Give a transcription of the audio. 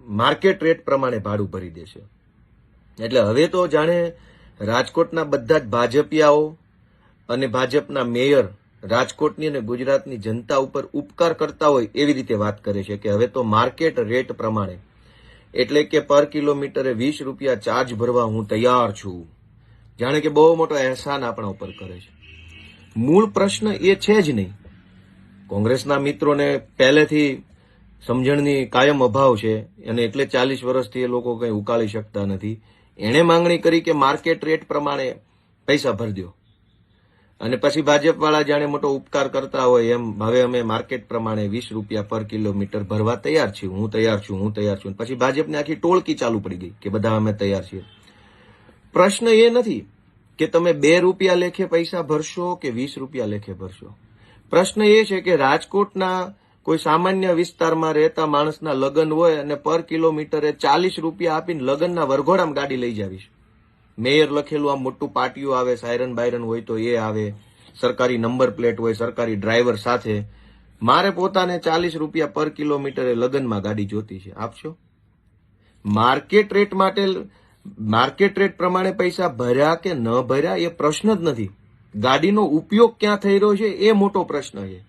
Market rate પ્રમાણે ભાડું ભરી દેશે. એટલે હવે તો જાણે રાજકોટના બધા જ ભાજપિયાઓ અને ભાજપના મેયર રાજકોટની અને ગુજરાતની જનતા ઉપર ઉપકાર કરતા હોય એવી રીતે વાત કરે છે કે હવે તો માર્કેટ રેટ પ્રમાણે, એટલે કે પર કિલોમીટરે 20 રૂપિયા ચાર્જ ભરવા હું તૈયાર છું. જાણે કે બહુ મોટો અહેસાન આપણા ઉપર કરે છે. મૂળ પ્રશ્ન એ છે જ નહીં. કોંગ્રેસના મિત્રોને પહેલેથી સમજણની કાયમ અભાવ છે અને એટલે 40 વર્ષથી એ લોકો કંઈ ઉકાળી શકતા નથી. એણે માંગણી કરી કે માર્કેટ રેટ પ્રમાણે પૈસા ભરી દો, અને પછી ભાજપવાળા જાણે મોટો ઉપકાર કરતા હોય એમ હવે અમે માર્કેટ પ્રમાણે 20 રૂપિયા પર કિલોમીટર ભરવા તૈયાર છીએ, હું તૈયાર છું, હું તૈયાર છું. પછી ભાજપની આખી ટોળકી ચાલુ પડી ગઈ કે બધા અમે તૈયાર છીએ. પ્રશ્ન એ નથી કે તમે 2 રૂપિયા લેખે પૈસા ભરશો કે 20 રૂપિયા લેખે ભરશો. પ્રશ્ન એ છે કે રાજકોટના કોઈ સામાન્ય વિસ્તારમાં રહેતા માણસના લગ્ન હોય અને પર કિલોમીટરે 40 રૂપિયા આપીને લગ્નના વરઘોડામાં ગાડી લઈ જાવીશ. મેયર લખેલું આમ મોટું પાટિયું આવે, સાયરન બાયરન હોય તો એ આવે, સરકારી નંબર પ્લેટ હોય, સરકારી ડ્રાઈવર સાથે. મારે પોતાને 40 રૂપિયા પર કિલોમીટરે લગ્નમાં ગાડી જોતી છે, આપશો? માર્કેટ રેટ માટે, માર્કેટ રેટ પ્રમાણે પૈસા ભર્યા કે ન ભર્યા એ પ્રશ્ન જ નથી. ગાડીનો ઉપયોગ ક્યાં થઈ રહ્યો છે એ મોટો પ્રશ્ન છે.